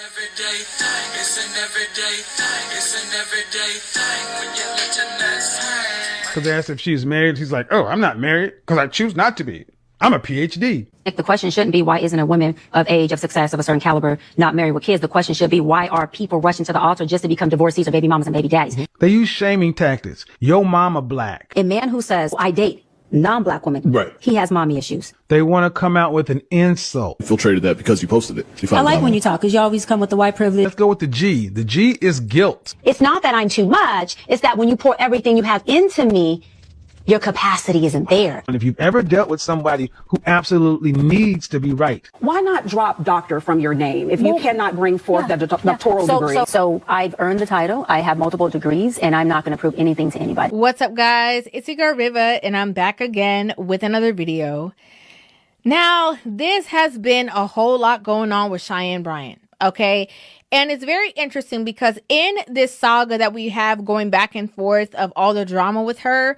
everyday thing. It's an everyday thing. It's an everyday thing when you let your nuts hang. Because they asked if she's married. She's like, oh, I'm not married because I choose not to be. I'm a PhD. The question shouldn't be, why isn't a woman of age, of success, of a certain caliber not married with kids? The question should be, why are people rushing to the altar just to become divorcees or baby mamas and baby daddies? They use shaming tactics. Yo mama black. A man who says, I date non-black women, Right. he has mommy issues. They want to come out with an insult. Infiltrated that because you posted it. I like when you talk because you always come with the white privilege. Let's go with the G. The G is guilt. It's not that I'm too much. It's that when you pour everything you have into me, your capacity isn't there. And if you've ever dealt with somebody who absolutely needs to be right, Why not drop doctor from your name if you cannot bring forth the doctoral degree? So I've earned the title. I have multiple degrees, and I'm not going to prove anything to anybody. What's up, guys? It's your girl Riva, and I'm back again with another video. Now, this has been a whole lot going on with Cheyenne Bryant, okay? And it's very interesting because in this saga that we have going back and forth of all the drama with her,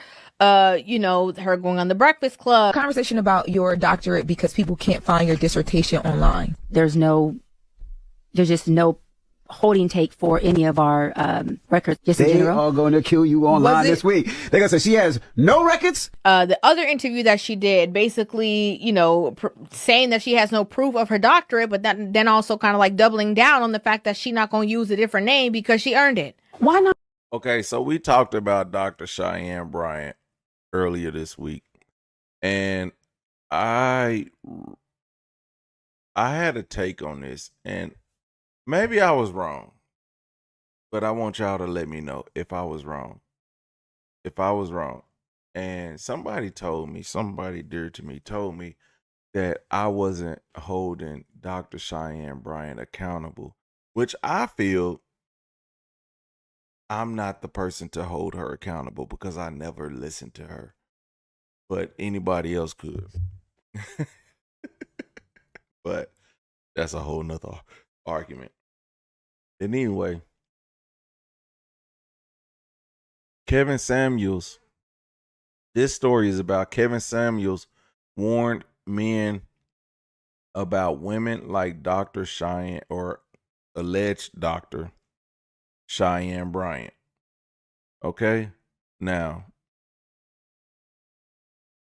you know, her going on the Breakfast Club. Conversation about your doctorate because people can't find your dissertation online. There's just no holding take for any of our records, just in They general. are going to kill you online this week. They're going to say she has no records. The other interview that she did, basically, you know, saying that she has no proof of her doctorate, but then also kind of like doubling down on the fact that she's not going to use a different name because she earned it. Why not? Okay, so we talked about Dr. Cheyenne Bryant earlier this week, and I had a take on this, and maybe I was wrong, but I want y'all to let me know if I was wrong. If I was wrong. And somebody dear to me told me that I wasn't holding Dr. Cheyenne Bryant accountable, which I feel I'm not the person to hold her accountable because I never listened to her, but anybody else could. But that's a whole nother argument. And anyway, Kevin Samuels, this story is about Kevin Samuels warned men about women like Dr. Cheyenne, or alleged Dr. Cheyenne Bryant. Okay? Now,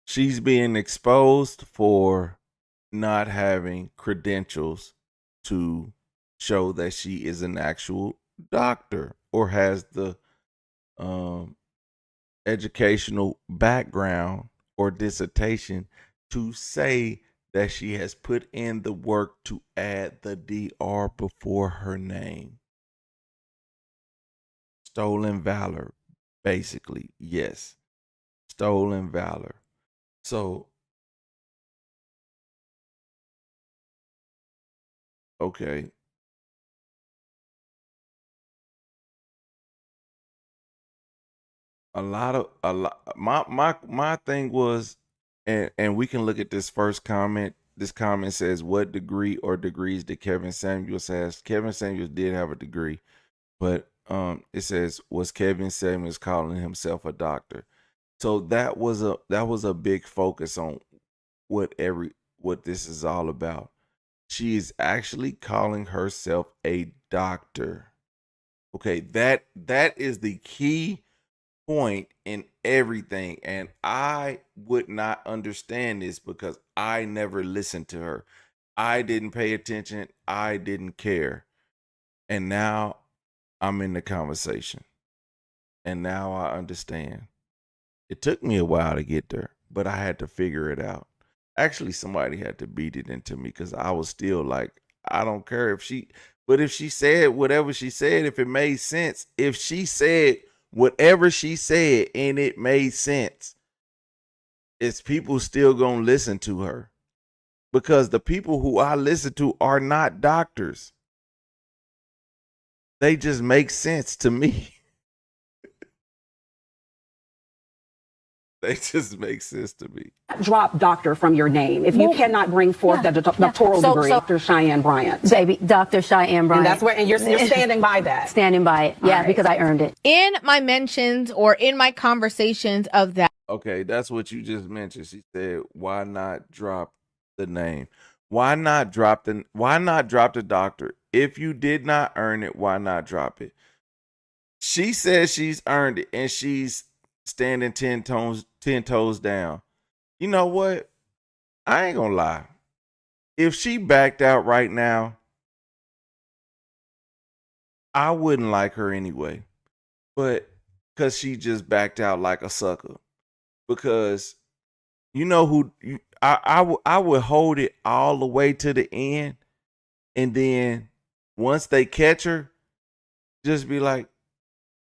she's being exposed for not having credentials to show that she is an actual doctor or has the educational background or dissertation to say that she has put in the work to add the DR before her name. Stolen valor, basically. Yes. Stolen valor. So, okay. My thing was, and we can look at this first comment. This comment says, what degree or degrees did Kevin Samuels have? Kevin Samuels did have a degree, but it says, was Kevin Samuels calling himself a doctor? So that was a big focus on what this is all about. She is actually calling herself a doctor. Okay, that is the key point in everything, and I would not understand this because I never listened to her. I didn't pay attention. I didn't care. And now I'm in the conversation. And now I understand. It took me a while to get there, but I had to figure it out. Actually, somebody had to beat it into me because I was still like, I don't care if she said whatever she said, if it made sense, if she said whatever she said and it made sense, it's people still gonna listen to her because the people who I listen to are not doctors. They just make sense to me. They just make sense to me. Drop doctor from your name if you cannot bring forth the doctoral degree. Dr. Cheyenne Bryant. Baby, Dr. Cheyenne Bryant. And that's where, and you're standing by that. Standing by it. Yeah, because I earned it. In my mentions or in my conversations of that. Okay, that's what you just mentioned. She said, why not drop the name? Why not drop the doctor? If you did not earn it, why not drop it? She says she's earned it and she's standing 10 toes down. You know what? I ain't gonna lie. If she backed out right now, I wouldn't like her anyway. But because she just backed out like a sucker. Because you know who I would hold it all the way to the end, and then once they catch her, just be like,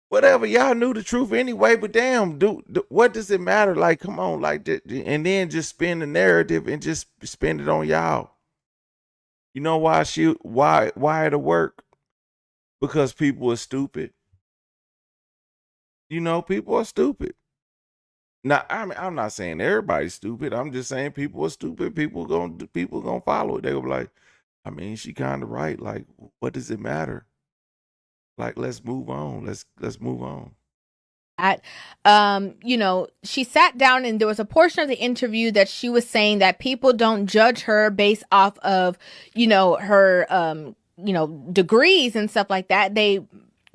whatever, y'all knew the truth anyway, but damn, dude, what does it matter? Like, come on, like, and then just spin the narrative and just spin it on y'all. You know why why it'll work? Because people are stupid. You know, people are stupid. Now, I mean, I'm not saying everybody's stupid. I'm just saying people are stupid. People gonna follow it. They'll be like, I mean, she kind of right. Like, what does it matter? Like, let's move on. Let's move on. You know, she sat down and there was a portion of the interview that she was saying that people don't judge her based off of, you know, her, you know, degrees and stuff like that. They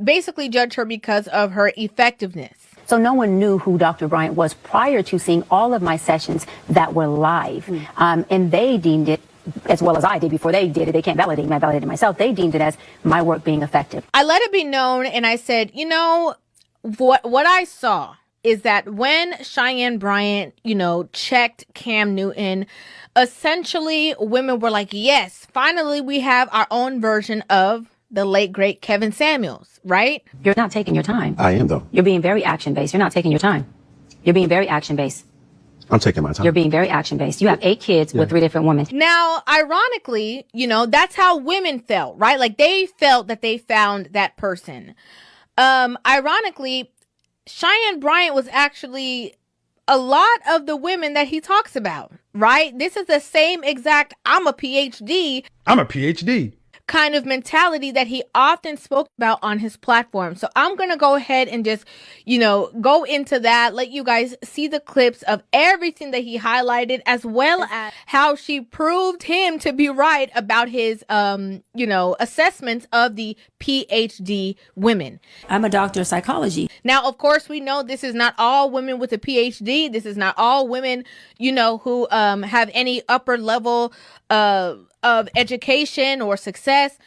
basically judge her because of her effectiveness. So no one knew who Dr. Bryant was prior to seeing all of my sessions that were live. And they deemed it, as well as I did before they did it, they can't validate me, I validated myself, they deemed it as my work being effective. I let it be known and I said, you know, what I saw is that when Cheyenne Bryant, you know, checked Cam Newton, essentially women were like, yes, finally we have our own version of the late, great Kevin Samuels, right? You're not taking your time. I am, though. You're being very action-based. You're not taking your time. You're being very action-based. I'm taking my time. You're being very action-based. You have 8 kids with 3 different women. Now, ironically, you know, that's how women felt, right? Like they felt that they found that person. Ironically, Cheyenne Bryant was actually a lot of the women that he talks about, right? This is the same exact I'm a PhD kind of mentality that he often spoke about on his platform. So I'm going to go ahead and just, you know, go into that, let you guys see the clips of everything that he highlighted, as well as how she proved him to be right about his, you know, assessments of the PhD women. I'm a doctor of psychology. Now, of course, we know this is not all women with a PhD. This is not all women, you know, who have any upper level of education or success.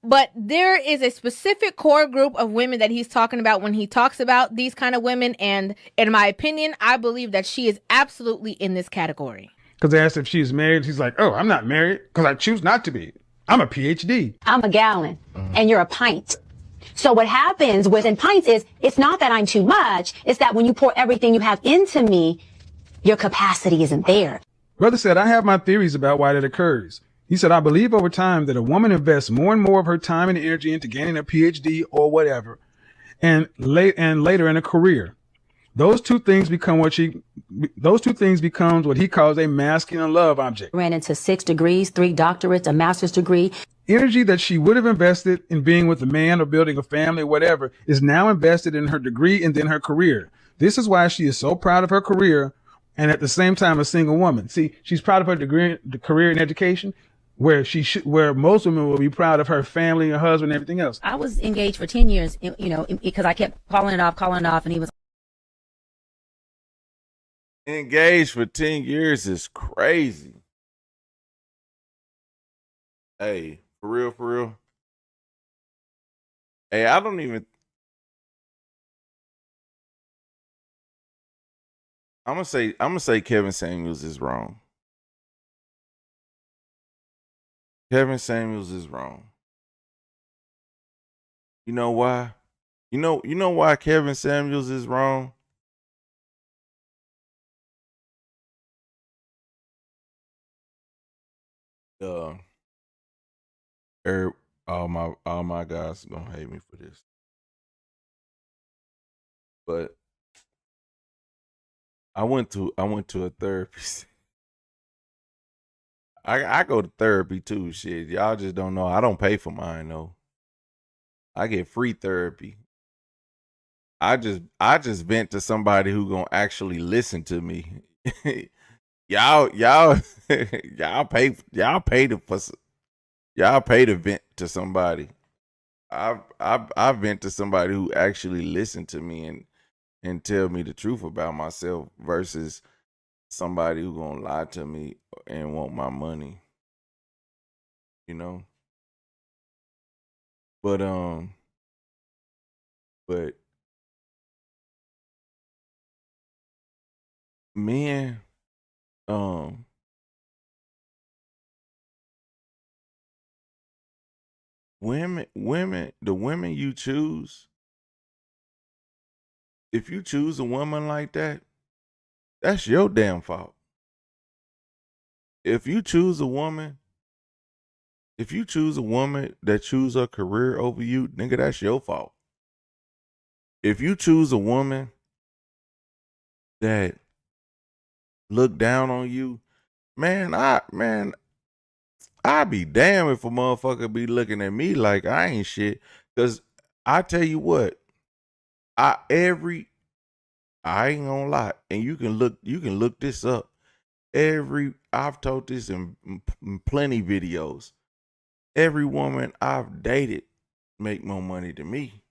But there is a specific core group of women that he's talking about when he talks about these kind of women. And in my opinion, I believe that she is absolutely in this category. Because they asked if she's married. She's like, oh, I'm not married because I choose not to be. I'm a PhD. I'm a gallon and you're a pint. So what happens within pints is it's not that I'm too much. It's that when you pour everything you have into me, your capacity isn't there. Brother said, I have my theories about why that occurs. He said, I believe over time that a woman invests more and more of her time and energy into gaining a PhD or whatever, and later in a career. Those two things becomes what he calls a masculine love object. Ran into 6 degrees, 3 doctorates, a master's degree. Energy that she would have invested in being with a man or building a family or whatever is now invested in her degree and then her career. This is why she is so proud of her career and at the same time a single woman. See, she's proud of her degree, the career in education, where most women will be proud of her family, her husband, and everything else. I was engaged for 10 years, you know, because I kept calling it off, and he was Engaged for 10 years is crazy. Hey, for real. Hey, I'm gonna say Kevin Samuels is wrong. Kevin Samuels is wrong. You know why? You know why Kevin Samuels is wrong? All my guys gonna hate me for this. But I went to a therapist. I go to therapy too. Shit, y'all just don't know. I don't pay for mine though. I get free therapy. I just vent to somebody who gonna actually listen to me. y'all pay Y'all pay to vent to somebody. I vent to somebody who actually listened to me and tell me the truth about myself versus somebody who gonna lie to me and want my money. You know? But men, the women you choose, if you choose a woman like that, that's your damn fault. If you choose a woman that choose her career over you, nigga, that's your fault. If you choose a woman that look down on you, I'd be damned if a motherfucker be looking at me like I ain't shit. Cause I tell you what, I ain't gonna lie, and you can look this up. I've told this in plenty videos. Every woman I've dated make more money than me.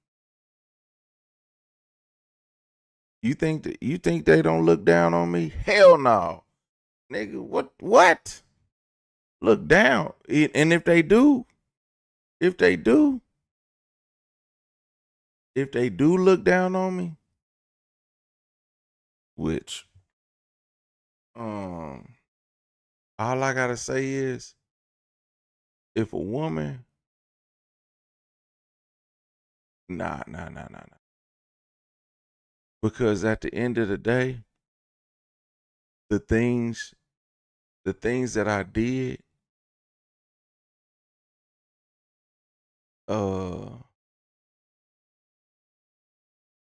You think they don't look down on me? Hell no. Nigga, what? Look down. And if they do look down on me, which all I gotta say is, if a woman, nah. Because at the end of the day, the things that I did,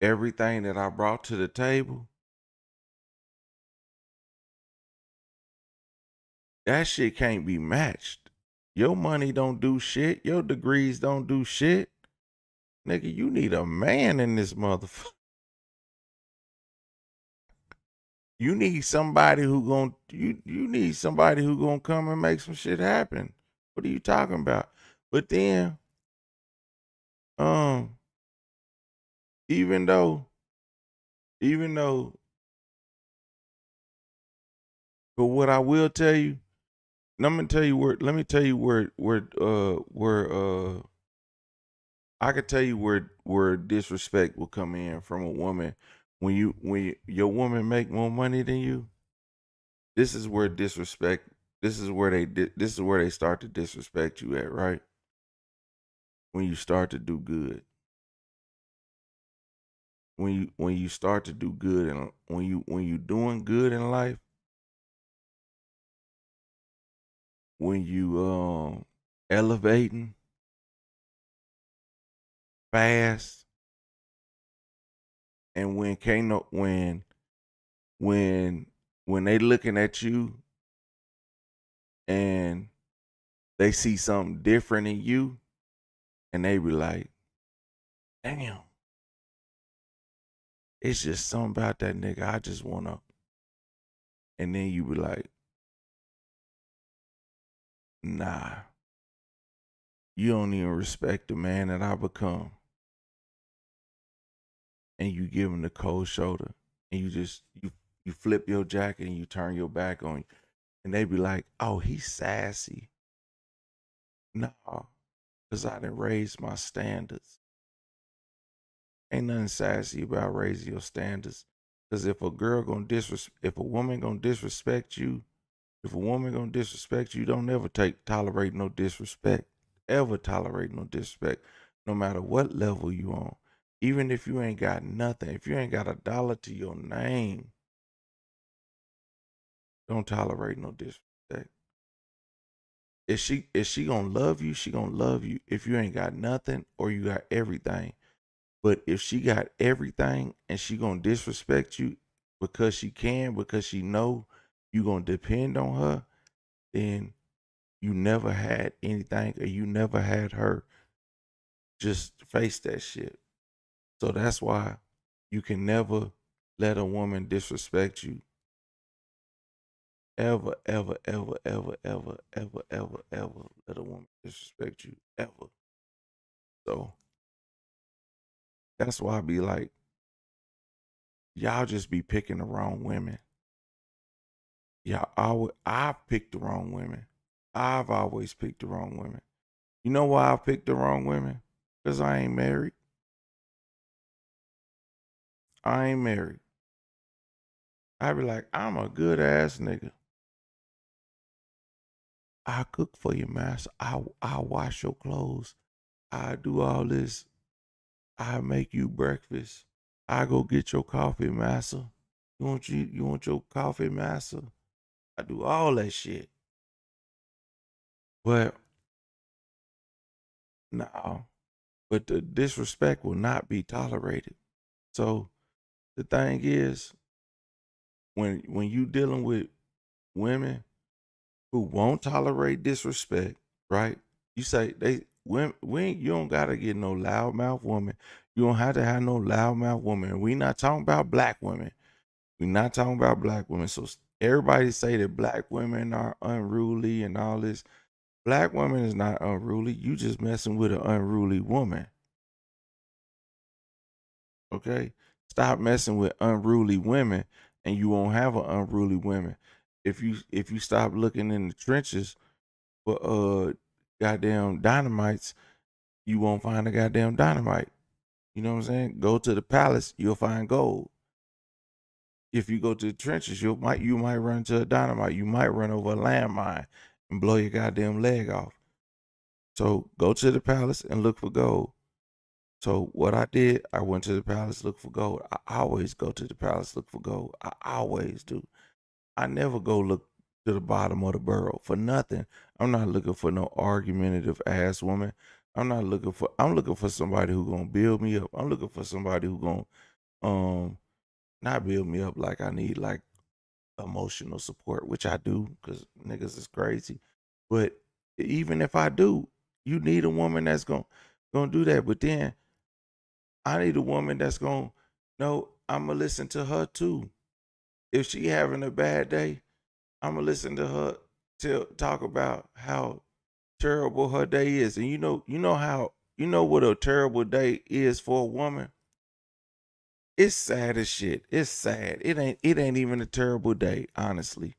everything that I brought to the table, that shit can't be matched. Your money don't do shit. Your degrees don't do shit. Nigga, you need a man in this motherfucker. You need somebody who gonna come and make some shit happen. What are you talking about? But then, even though, but what I will tell you, let me tell you where I could tell you where disrespect will come in from a woman when your woman make more money than you. This is where disrespect. This is where they start to disrespect you at, right? When you start to do good. When you start to do good, and when you doing good in life, when you elevating fast, and when can't no when they looking at you and they see something different in you, and they be like, damn, it's just something about that nigga. I just wanna, and then you be like, nah, you don't even respect the man that I become. And you give him the cold shoulder, and you flip your jacket and you turn your back on you, and they be like, oh, he's sassy. No, because I done raised my standards. Ain't nothing sassy about raising your standards. Because if a woman gonna disrespect you, don't ever tolerate no disrespect. Ever tolerate no disrespect, no matter what level you on. Even if you ain't got nothing, if you ain't got $1 to your name, don't tolerate no disrespect. If she gonna love you, she gonna love you if you ain't got nothing or you got everything. But if she got everything and she gonna disrespect you because she know you gonna depend on her, then you never had anything or you never had her. Just face that shit. So that's why you can never let a woman disrespect you. ever, ever, ever, ever, ever, ever, ever, ever let a woman disrespect you ever. So that's why I be like, y'all just be picking the wrong women. I've picked the wrong women. I've always picked the wrong women. You know why I picked the wrong women? Because I ain't married. I ain't married. I be like, I'm a good ass nigga. I cook for you, master. I wash your clothes. I do all this. I make you breakfast. I go get your coffee, master. You want your coffee, master? I do all that shit. But no. But the disrespect will not be tolerated. So the thing is, when you dealing with women who won't tolerate disrespect, right? You say you don't gotta get no loudmouth woman. You don't have to have no loudmouth woman. We not talking about black women. We not talking about black women. So everybody say that black women are unruly and all this. Black women is not unruly. You just messing with an unruly woman. Okay? Stop messing with unruly women and you won't have an unruly woman. If you stop looking in the trenches for goddamn dynamites, you won't find a goddamn dynamite. You know what I'm saying? Go to the palace, you'll find gold. If you go to the trenches, you might run into a dynamite. You might run over a landmine and blow your goddamn leg off. So go to the palace and look for gold. So what I did, I went to the palace, look for gold. I always go to the palace, look for gold. I always do. I never go look to the bottom of the barrel for nothing. I'm not looking for no argumentative ass woman. I'm looking for somebody who gonna build me up. I'm looking for somebody who gonna not build me up like I need like emotional support, which I do, because niggas is crazy. But even if I do, you need a woman that's gonna do that. But then I need a woman that's gonna know I'm gonna listen to her too. If she having a bad day, I'm gonna listen to her talk about how terrible her day is. And you know what a terrible day is for a woman. It's sad as shit. It's sad. It ain't even a terrible day, honestly.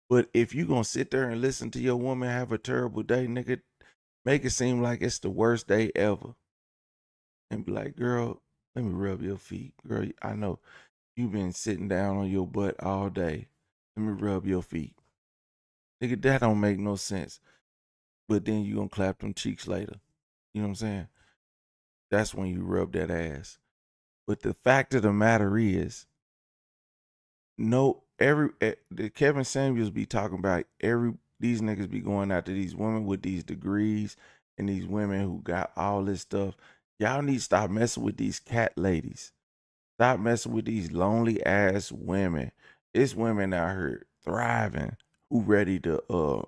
But if you gonna sit there and listen to your woman have a terrible day, nigga, make it seem like it's the worst day ever. And be like, girl, let me rub your feet. Girl, I know you've been sitting down on your butt all day. Let me rub your feet. Nigga, that don't make no sense. But then you gonna clap them cheeks later. You know what I'm saying? That's when you rub that ass. But the fact of the matter is, the Kevin Samuels be talking about these niggas be going after these women with these degrees and these women who got all this stuff. Y'all need to stop messing with these cat ladies. Stop messing with these lonely ass women. It's women out here thriving, who ready to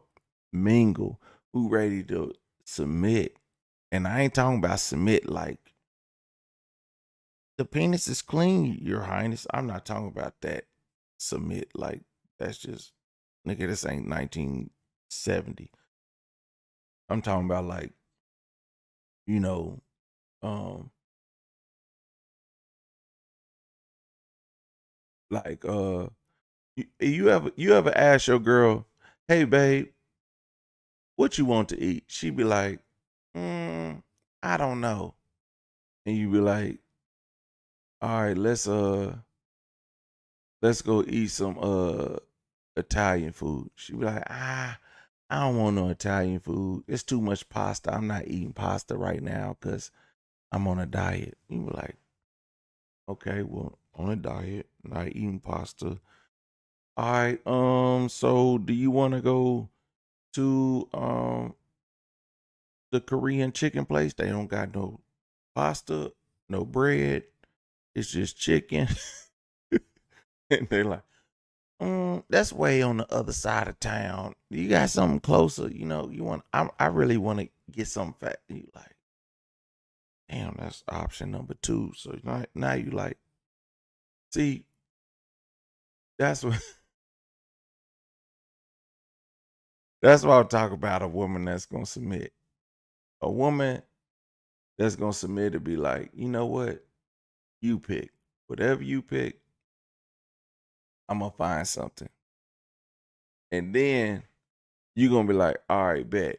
mingle, who ready to submit. And I ain't talking about submit like the penis is clean, Your Highness. I'm not talking about that. Submit like that's just nigga. This ain't 1970. I'm talking about like you know, um, like you ever ask your girl, hey babe, what you want to eat? She be like, I don't know, and you be like, all right, let's go eat some Italian food. She be like, I don't want no Italian food. It's too much pasta. I'm not eating pasta right now because I'm on a diet. You be like, okay, well, on a diet, not eating pasta. All right, so do you want to go to the Korean chicken place? They don't got no pasta, no bread. It's just chicken. And they're like, that's way on the other side of town. You got something closer, you want I really want to get something fat. You like, damn, that's option number 2. So now you like, see, that's what That's why I'm talking about a woman that's gonna submit. A woman that's gonna submit to be like, you know what? You pick. Whatever you pick, I'm gonna find something. And then you're gonna be like, all right, bet.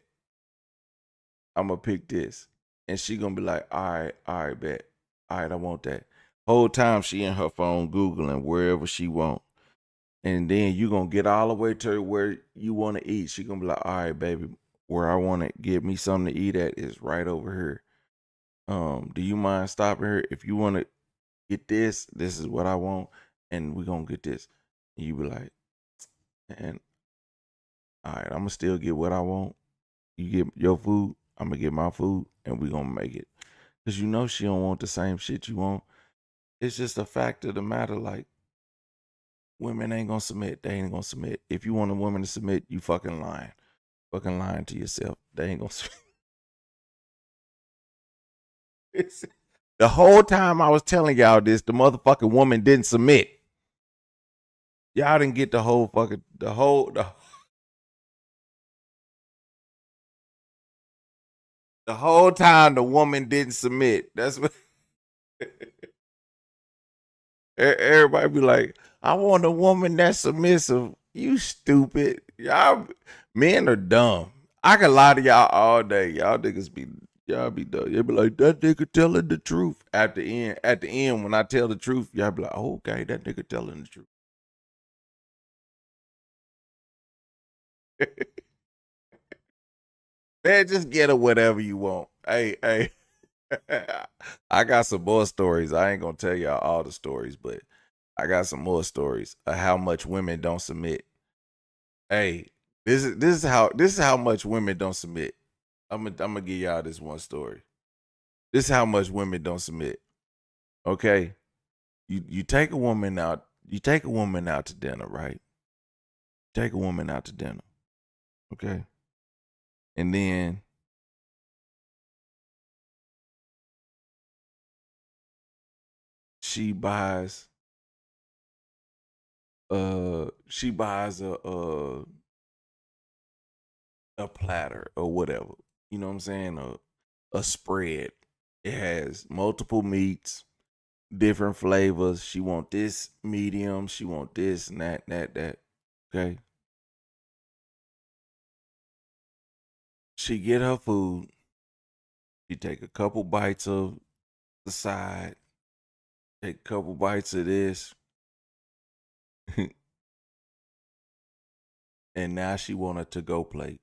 I'm gonna pick this. And she gonna be like, all right, bet. All right, I want that. Whole time she in her phone Googling wherever she want. And then you gonna get all the way to where you want to eat. She gonna be like, all right, baby, where I want to get me something to eat at is right over here. Do you mind stopping here? If you want to get this is what I want, and we're gonna get this. And you be like, and all right, I'm gonna still get what I want. You get your food, I'm gonna get my food, and we're gonna make it. Cause you know she don't want the same shit you want. It's just a fact of the matter, like women ain't gonna submit. They ain't gonna submit. If you want a woman to submit, you fucking lying. Fucking lying to yourself. They ain't gonna submit. The whole time I was telling y'all this, the motherfucking woman didn't submit. Y'all didn't get the whole fucking the whole time the woman didn't submit. That's what everybody be like, I want a woman that's submissive. You stupid. Y'all men are dumb. I can lie to y'all all day. Y'all niggas be y'all be dumb. Y'all be like, that nigga telling the truth. At the end, when I tell the truth, y'all be like, oh, okay, that nigga telling the truth. Man, just get her whatever you want. Hey. I got some more stories. I ain't gonna tell y'all all the stories, but I got some more stories of how much women don't submit. Hey, this is how much women don't submit. I'm gonna give y'all this one story. This is how much women don't submit. Okay, you take a woman out. You take a woman out to dinner, right? Take a woman out to dinner. Okay, and then she buys a platter or whatever. You know what I'm saying? A spread. It has multiple meats, different flavors. She want this medium. She want this and that. Okay. She get her food. She take a couple bites of the side. Take a couple bites of this. And now she want a to-go plate.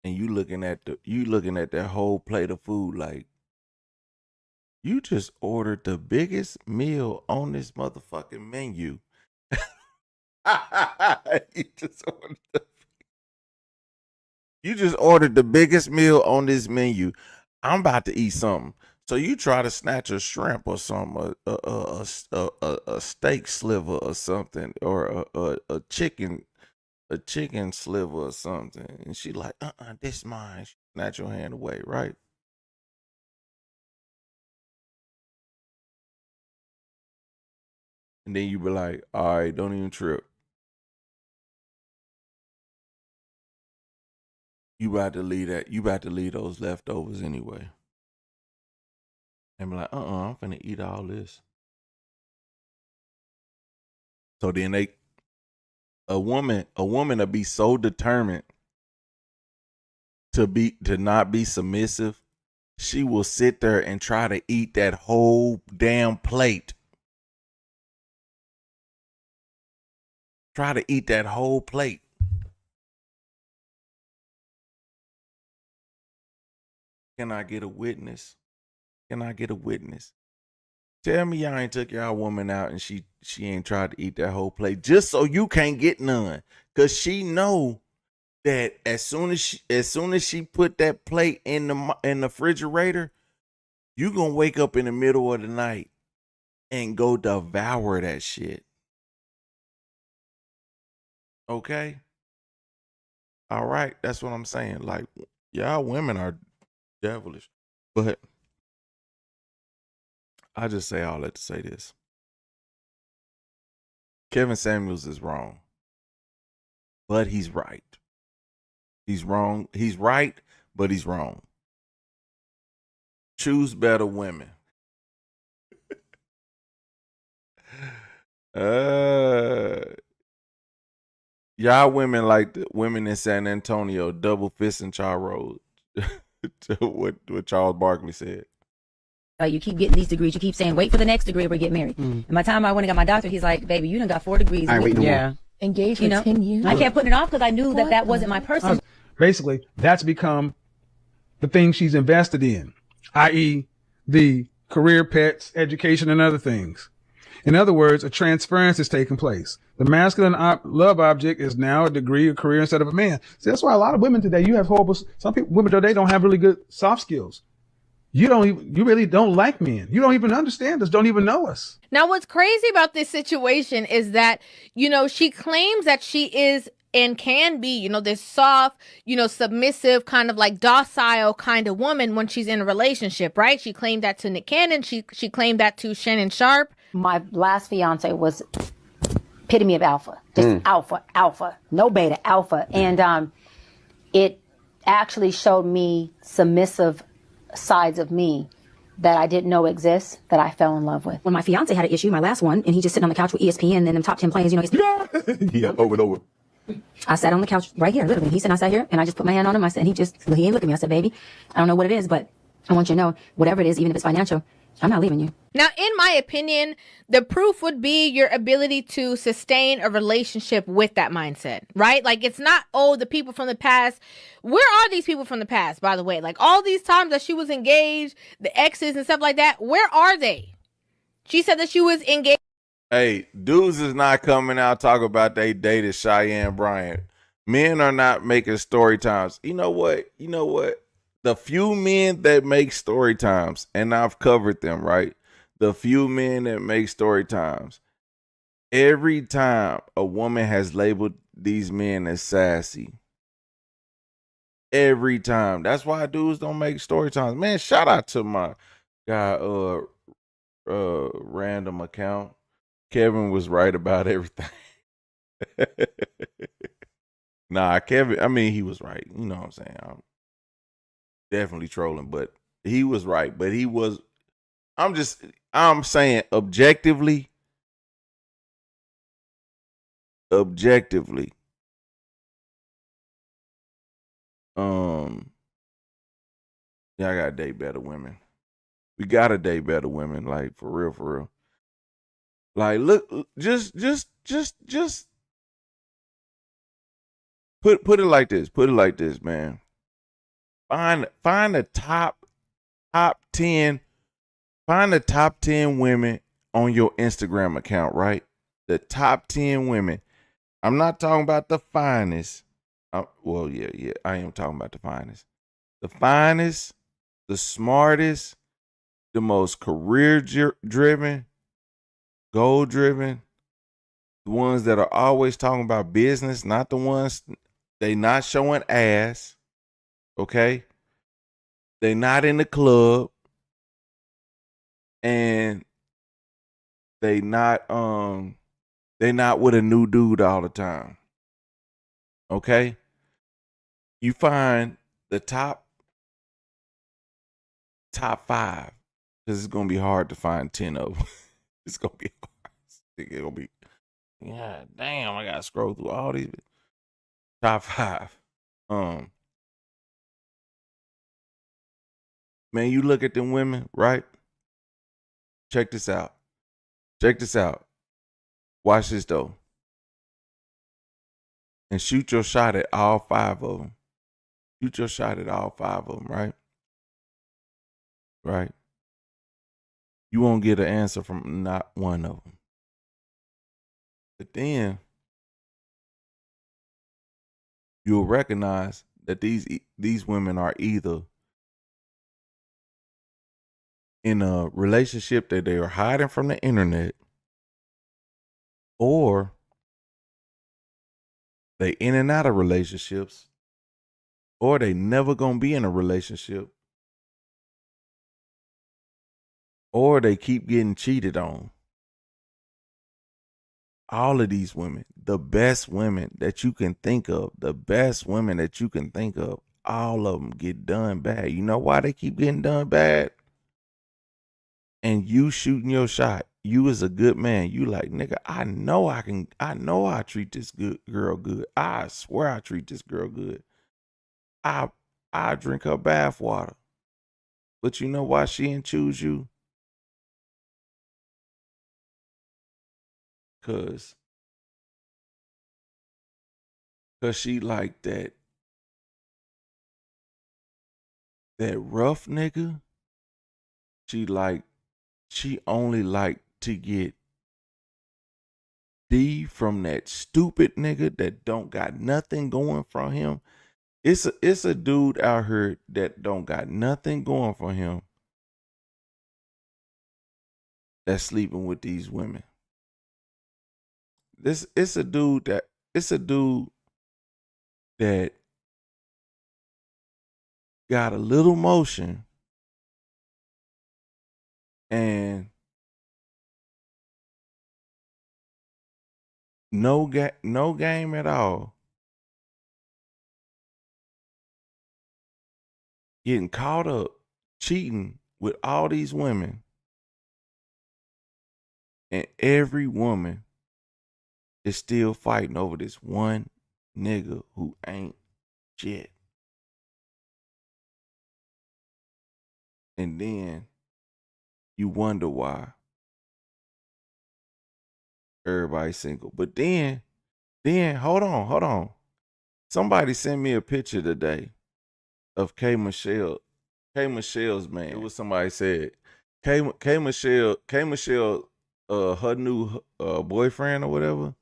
And you looking at that whole plate of food like, you just ordered the biggest meal on this motherfucking menu. You just ordered the biggest meal on this menu. I'm about to eat something. So you try to snatch a shrimp or something, a steak sliver or something, or a chicken sliver or something. And she like, this mine. She snatch your hand away, right? And then you be like, all right, don't even trip. You about to leave that. You about to leave those leftovers anyway. And be like, I'm finna eat all this. So then a woman will be so determined to not be submissive, she will sit there and try to eat that whole damn plate. Try to eat that whole plate. Can I get a witness? Can I get a witness? Tell me y'all ain't took y'all woman out and she ain't tried to eat that whole plate just so you can't get none. Cause she know that as soon as she put that plate in the refrigerator, you gonna wake up in the middle of the night and go devour that shit. Okay? All right, that's what I'm saying. Like, y'all women are devilish. But I just say all that to say this. Kevin Samuels is wrong. But he's right. He's wrong. He's right, but he's wrong. Choose better women. Y'all women like the women in San Antonio, double fisting Charles to what Charles Barkley said. You keep getting these degrees. You keep saying, wait for the next degree or get married. And by the time I went and got my doctor, he's like, baby, you done got 4 degrees. I ain't waiting no Yeah. more. Engaged for 10 years. I kept putting it off because I knew that wasn't my person. Basically, that's become the thing she's invested in, i.e. the career, pets, education, and other things. In other words, a transference is taking place. The masculine love object is now a degree, a career instead of a man. See, that's why a lot of women today, you have horrible, women today don't have really good soft skills. You really don't like men. You don't even understand us, don't even know us. Now, what's crazy about this situation is that, she claims that she is and can be, this soft, submissive, kind of like docile kind of woman when she's in a relationship, right? She claimed that to Nick Cannon. She claimed that to Shannon Sharp. My last fiance was epitome of alpha, just alpha, no beta, alpha. And it actually showed me submissive sides of me that I didn't know exist, that I fell in love with. When my fiance had an issue, my last one, and he just sitting on the couch with ESPN and them top 10 players, Yeah, over and over. I sat on the couch right here, literally. He said, I sat here, and I just put my hand on him. I said, he ain't looking at me. I said, baby, I don't know what it is, but I want you to know, whatever it is, even if it's financial, I'm not leaving you. Now, in my opinion, the proof would be your ability to sustain a relationship with that mindset, right? Like, it's not, the people from the past. Where are these people from the past, by the way? Like, all these times that she was engaged, the exes and stuff like that, where are they? She said that she was engaged. Hey, dudes is not coming out talking about they dated Cheyenne Bryant. Men are not making story times. You know what? The few men that make story times, and I've covered them, right? The few men that make story times, every time a woman has labeled these men as sassy. Every time. That's why dudes don't make story times. Man, shout out to my guy, random account. Kevin was right about everything. Nah, Kevin, I mean, he was right. You know what I'm saying? I'm definitely trolling, but he was right. But I'm saying objectively, yeah, I gotta date better women. We gotta date better women, like for real. Like, look, just put it like this. Put it like this, man. Find the top 10. Find the top 10 women on your Instagram account, right? The top 10 women. I'm not talking about the finest. Well, yeah, I am talking about the finest. The finest, the smartest, the most career-driven, goal-driven, the ones that are always talking about business, not the ones they not showing ass, okay? They not in the club, and they not with a new dude all the time. Okay? You find the top 5, because it's gonna be hard to find 10 of them. It's gonna be hard. It's gonna be, yeah, damn, I gotta scroll through all these top 5. Man, you look at them women, right? Check this out. Watch this though. And shoot your shot at all 5 of them. Shoot your shot at all 5 of them, right? Right. You won't get an answer from not one of them. But then you'll recognize that these women are either in a relationship that they are hiding from the internet, or they in and out of relationships, or they never gonna be in a relationship, or they keep getting cheated on. All of these women, the best women that you can think of, all of them get done bad. You know why they keep getting done bad? And you shooting your shot. You as a good man, you like, nigga, I know I treat this girl good. I swear I treat this girl good. I drink her bath water. But you know why she didn't choose you? Cause she like that rough nigga. She only like to get D from that stupid nigga that don't got nothing going for him. It's a dude out here that don't got nothing going for him that's sleeping with these women. It's a dude that got a little motion and no game at all. Getting caught up cheating with all these women, and every woman is still fighting over this one nigga who ain't shit. And then you wonder why everybody's single. But then hold on. Somebody sent me a picture today of K Michelle's man. It was somebody said K Michelle, her new boyfriend or whatever.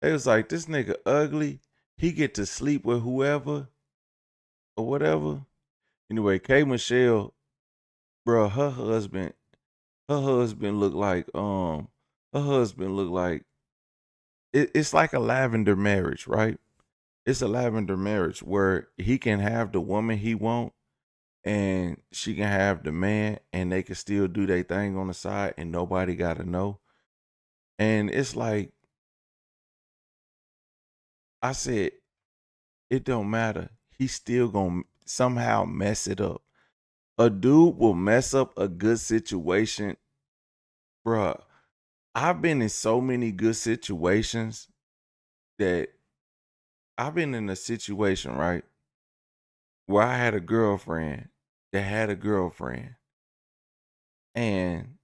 They was like, this nigga ugly. He get to sleep with whoever or whatever. Anyway, K Michelle, bro, her husband look like it's like a lavender marriage, right? It's a lavender marriage where he can have the woman he want and she can have the man and they can still do their thing on the side and nobody gotta know. And it's like, I said, it don't matter. He's still gonna somehow mess it up. A dude will mess up a good situation. Bruh, I've been in so many good situations that I've been in a situation, right, where I had a girlfriend that had a girlfriend. And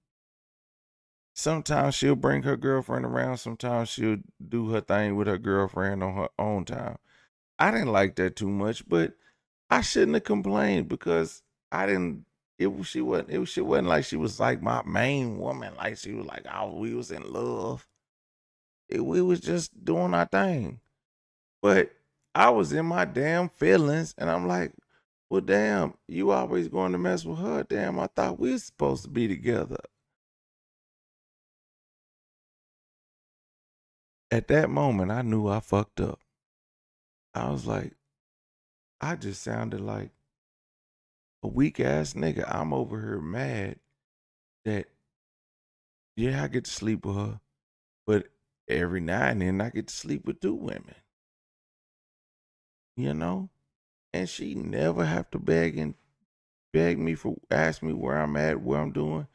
sometimes she'll bring her girlfriend around. Sometimes she'll do her thing with her girlfriend on her own time. I didn't like that too much, but I shouldn't have complained because I didn't. She wasn't like she was like my main woman. Like she was like, oh, we was in love. We was just doing our thing. But I was in my damn feelings, and I'm like, well, damn, you always going to mess with her. Damn, I thought we were supposed to be together. At that moment, I knew I fucked up. I was like, I just sounded like a weak ass nigga. I'm over here mad that, yeah, I get to sleep with her, but every now and then I get to sleep with two women. You know? And she never have to beg me for, ask me where I'm at, what I'm doing.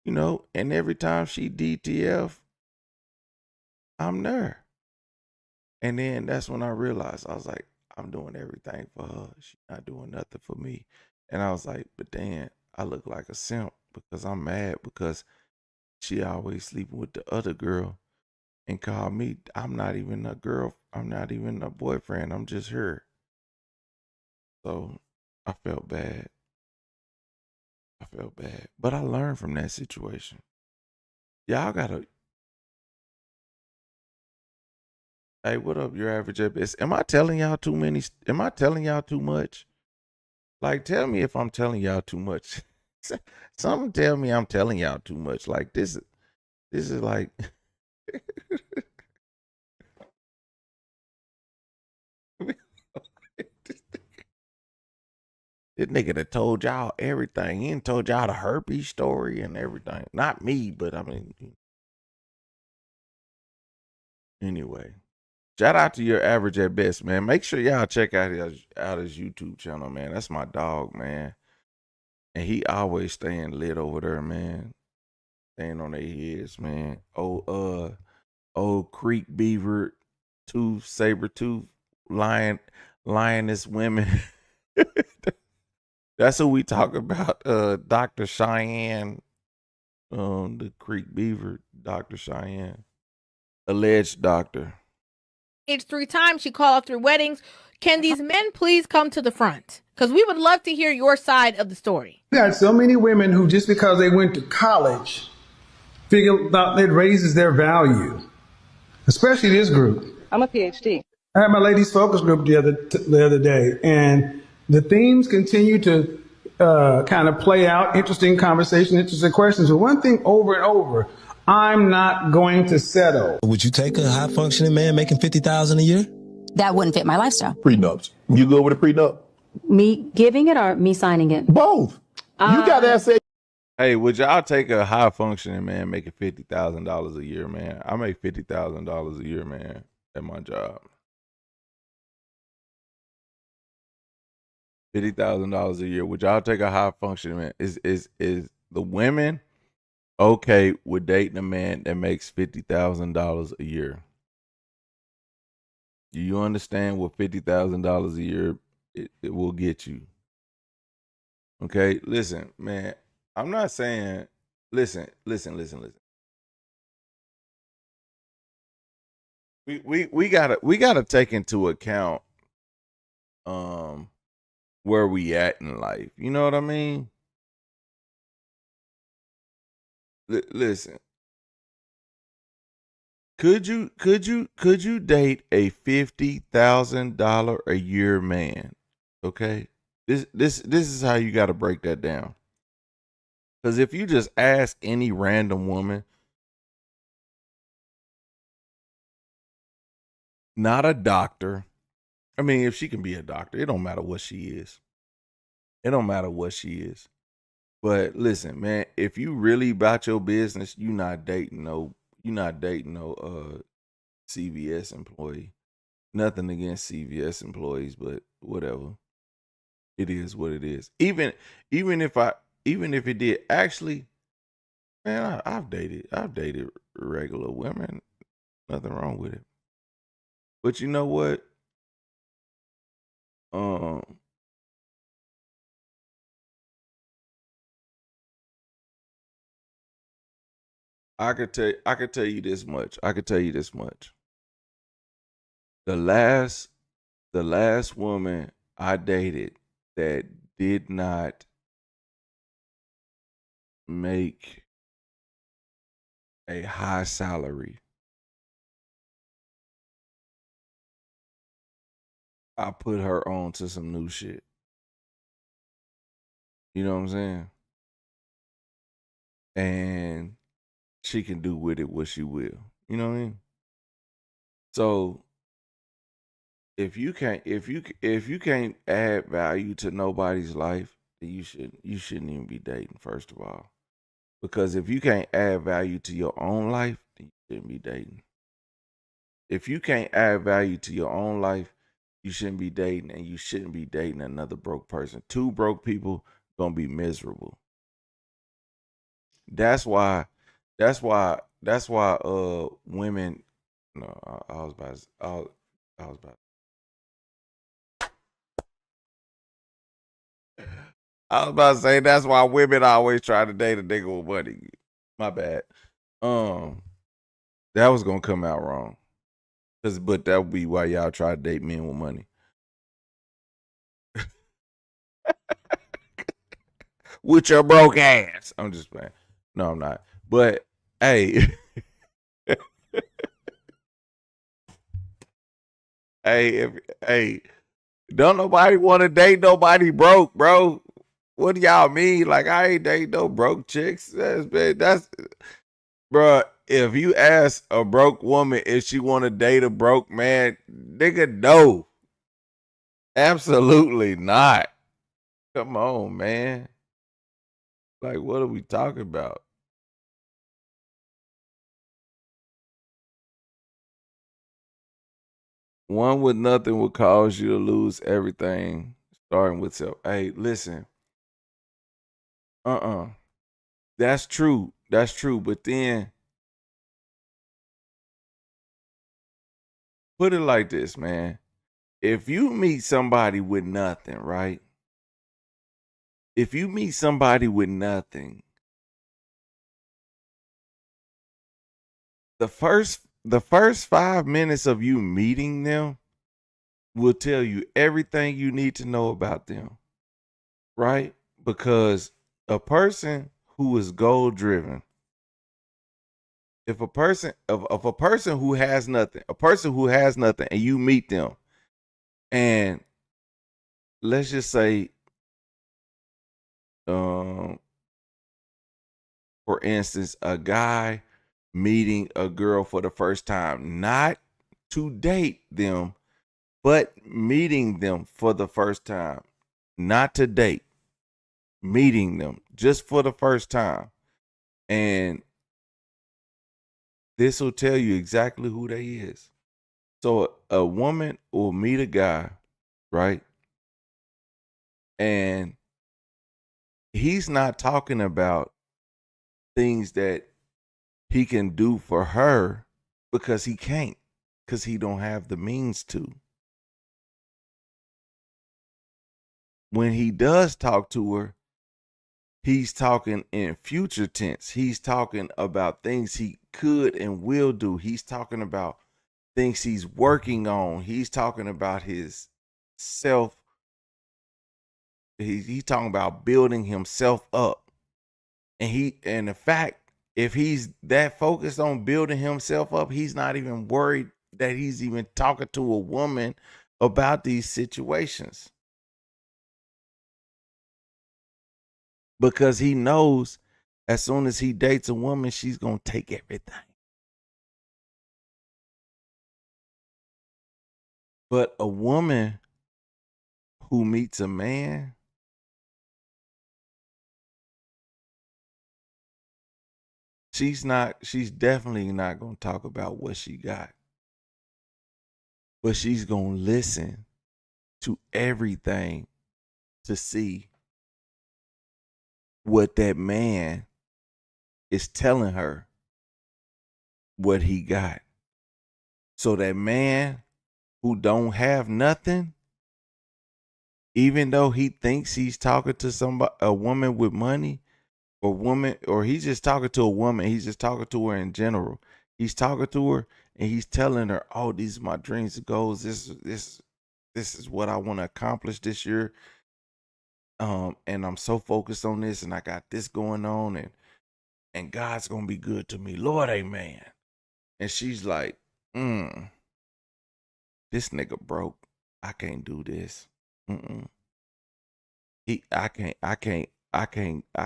You know, and every time she DTF, I'm there. And then that's when I realized, I was like, I'm doing everything for her. She's not doing nothing for me. And I was like, but damn, I look like a simp because I'm mad because she always sleeping with the other girl and call me. I'm not even a girl. I'm not even a boyfriend. I'm just her. So I felt bad. But I learned from that situation. Y'all gotta. Hey, what up, your average FS? Am I telling y'all too many? Am I telling y'all too much? Like, tell me if I'm telling y'all too much. Some tell me I'm telling y'all too much. Like this is like. This nigga that told y'all everything. He done told y'all the herpes story and everything. Not me, but I mean, Anyway, shout out to your average at best, man. Make sure y'all check out his YouTube channel, man. That's my dog, man. And he always staying lit over there, man. Staying on their heads, man. Old creek beaver, tooth, saber tooth, lioness women. That's who we talk about. Dr. Cheyenne, the creek beaver, Dr. Cheyenne, alleged doctor. It's 3 times. She called off 3 weddings. Can these men please come to the front? Because we would love to hear your side of the story. We got so many women who, just because they went to college, figure out it raises their value, especially this group. I'm a PhD. I had my ladies focus group the other day, and the themes continue to kind of play out, interesting conversation, interesting questions. But one thing over and over, I'm not going to settle. Would you take a high functioning man making $50,000 a year? That wouldn't fit my lifestyle. Prenups. You good with a prenup? Me giving it or me signing it? Both. You got to say. Hey, would y'all take a high functioning man making $50,000 a year, man? I make $50,000 a year, man, at my job. $50,000 a year. Would y'all take a high functioning man? Is the women okay with dating a man that makes $50,000 a year? Do you understand what $50,000 a year it will get you? Okay, listen, man. I'm not saying. Listen. We gotta take into account where we at in life. You know what I mean? Listen. Could you date a $50,000 a year man? Okay, this is how you got to break that down. Because if you just ask any random woman, not a doctor. I mean, if she can be a doctor, it don't matter what she is. It don't matter what she is. But listen, man, if you really about your business, you're not dating no CVS employee. Nothing against CVS employees, but whatever. It is what it is. Even if it did, actually, man, I've dated regular women. Nothing wrong with it. But you know what? I could tell you this much. The last woman I dated that did not make a high salary, I put her on to some new shit. You know what I'm saying? And she can do with it what she will. You know what I mean? So if you can't add value to nobody's life, then you shouldn't even be dating, first of all. Because if you can't add value to your own life, then you shouldn't be dating. If you can't add value to your own life, you shouldn't be dating, and you shouldn't be dating another broke person. 2 broke people gonna be miserable. That's why women. No, I was about to say that's why women always try to date a nigga with money. My bad. That was gonna come out wrong. But that would be why y'all try to date men with money. With your broke ass. I'm just playing. No, I'm not. But hey. Hey, don't nobody want to date nobody broke, bro. What do y'all mean? Like, I ain't date no broke chicks. That's bro. If you ask a broke woman if she want to date a broke man, nigga, no. Absolutely not. Come on, man. Like, what are we talking about? One with nothing will cause you to lose everything, starting with self. Hey, listen. That's true. That's true. But then put it like this, man. If you meet somebody with nothing, right? If you meet somebody with nothing, the first 5 minutes of you meeting them will tell you everything you need to know about them, right? Because a person who is goal driven, if a person who has nothing, and you meet them, and let's just say, for instance, a guy meeting a girl for the first time, not to date them, but meeting them for the first time, not to date, meeting them just for the first time. And this will tell you exactly who they is. So a woman will meet a guy, right? And he's not talking about things that he can do for her because he can't, because he don't have the means to. When he does talk to her, he's talking in future tense. He's talking about things he could and will do. He's talking about things he's working on. He's talking about his self. He's talking about building himself up. And in fact, if he's that focused on building himself up, he's not even worried that he's even talking to a woman about these situations. Because he knows as soon as he dates a woman, she's going to take everything. But a woman who meets a man, she's definitely not going to talk about what she got. But she's going to listen to everything to see what that man is telling her what he got. So that man who don't have nothing, even though he thinks he's talking to a woman with money, or he's just talking to a woman, he's just talking to her in general. He's talking to her and he's telling her, "Oh, these are my dreams and goals. This is what I want to accomplish this year. And I'm so focused on this, and I got this going on, and God's gonna be good to me, Lord, amen." And she's like, "This nigga broke. I can't do this. I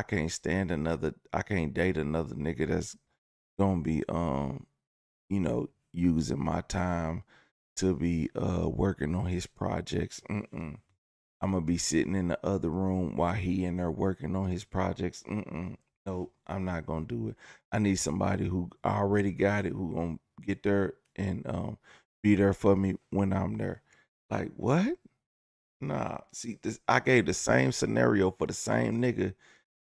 can't stand another. I can't date another nigga that's gonna be using my time to be working on his projects. I'm gonna be sitting in the other room while he in there working on his projects. Nope, I'm not gonna do it. I need somebody who already got it, who gonna get there and be there for me when I'm there." Like, what? Nah, see, I gave the same scenario for the same nigga.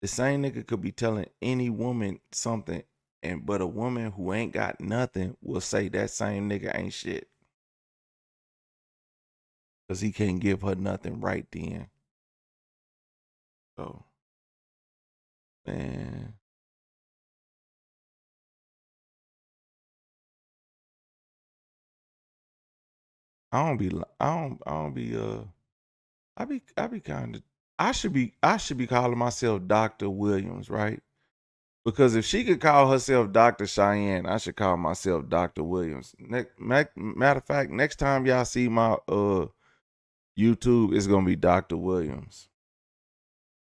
The same nigga could be telling any woman something, but a woman who ain't got nothing will say that same nigga ain't shit. Because he can't give her nothing right then. So, man. I be kind of, I should be calling myself Dr. Williams, right? Because if she could call herself Dr. Cheyenne, I should call myself Dr. Williams. Matter of fact, next time y'all see my YouTube, it's gonna be Dr. Williams.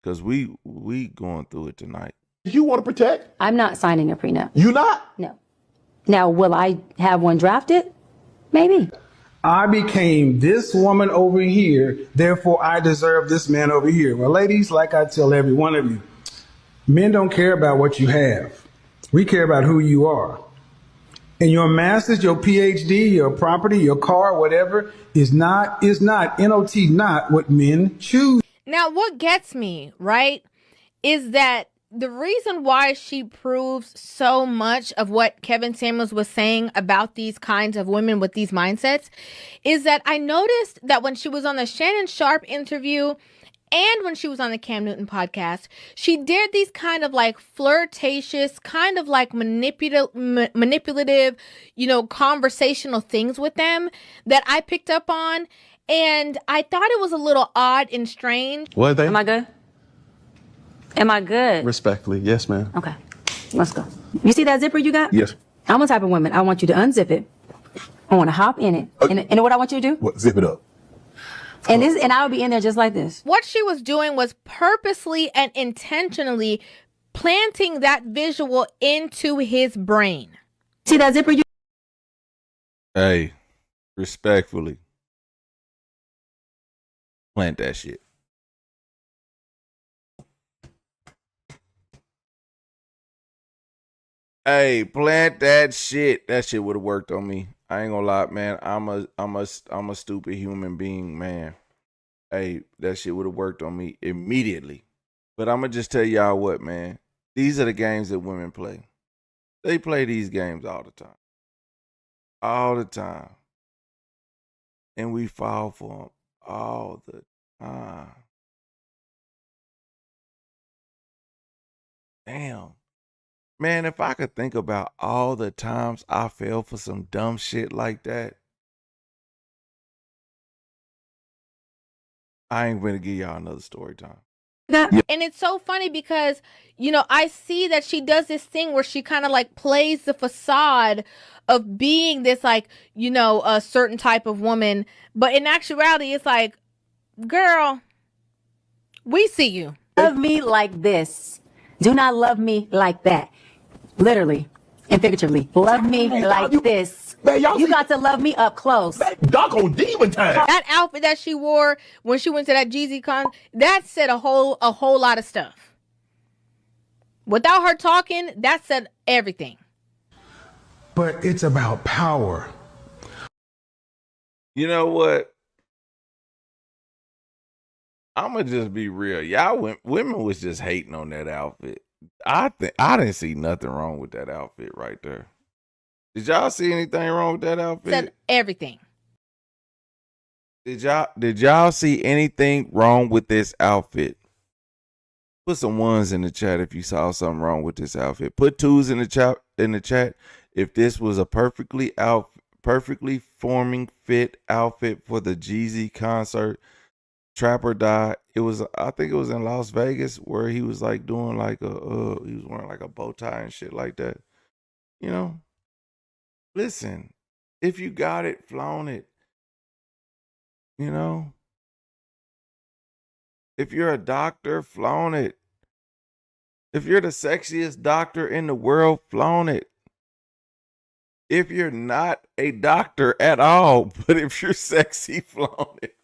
Because we going through it tonight. You want to protect? I'm not signing a prenup. You not? No. Now, will I have one drafted? Maybe. I became this woman over here, therefore I deserve this man over here. Well, ladies, like I tell every one of you, men don't care about what you have. We care about who you are. And your master's, your PhD, your property, your car, whatever, is not, NOT, not what men choose. Now, what gets me, right, is that the reason why she proves so much of what Kevin Samuels was saying about these kinds of women with these mindsets is that I noticed that when she was on the Shannon Sharp interview and when she was on the Cam Newton podcast, she did these kind of like flirtatious, kind of like manipulative, conversational things with them that I picked up on. And I thought it was a little odd and strange. What they? Am I good? Am I good? Respectfully, yes, ma'am. Okay, let's go. You see that zipper you got? Yes. I'm the type of woman, I want you to unzip it. I want to hop in it. And you know what I want you to do? What? Zip it up. And I would be in there just like this. What she was doing was purposely and intentionally planting that visual into his brain. See that zipper you? Hey, respectfully, plant that shit. Hey, plant that shit. That shit would have worked on me. I ain't gonna lie, man. I'm a stupid human being, man. Hey, that shit would have worked on me immediately. But I'm gonna just tell y'all what, man. These are the games that women play. They play these games all the time. All the time. And we fall for them all the time. Damn. Man, if I could think about all the times I fell for some dumb shit like that, I ain't gonna give y'all another story time. And it's so funny because, I see that she does this thing where she kind of like plays the facade of being this like, a certain type of woman. But in actuality, it's like, girl, we see you. Love me like this. Do not love me like that. Literally and figuratively. Love me like this. Man, you got to love me up close. Doc on demon time. That outfit that she wore when she went to that Jeezy con, that said a whole lot of stuff. Without her talking, that said everything. But it's about power. You know what? I'm gonna just be real. Y'all women was just hating on that outfit. I didn't see nothing wrong with that outfit right there. Did y'all see anything wrong with that outfit? Said everything. Did y'all see anything wrong with this outfit? Put some ones in the chat if you saw something wrong with this outfit. Put twos in the chat if this was a perfectly forming fit outfit for the Jeezy concert. Trap or Die. I think it was in Las Vegas where he was like doing like he was wearing like a bow tie and shit like that. Listen, if you got it, flaunt it. If you're a doctor, flaunt it. If you're the sexiest doctor in the world, flaunt it. If you're not a doctor at all, but if you're sexy, flaunt it.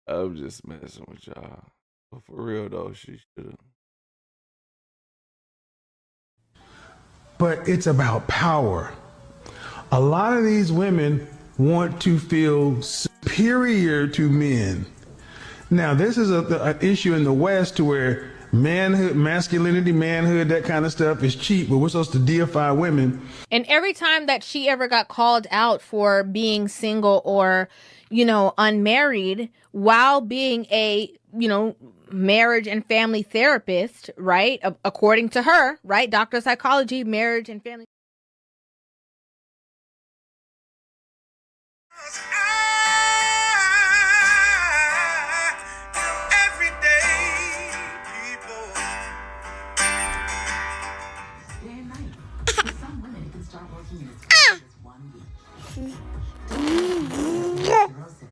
I'm just messing with y'all. But for real though, she should have. But it's about power. A lot of these women want to feel superior to men. Now, this is an issue in the West to where manhood, masculinity, manhood, that kind of stuff is cheap, but we're supposed to deify women. And every time that she ever got called out for being single or, unmarried while being a, marriage and family therapist, right? According to her, right? Doctor of psychology, marriage and family.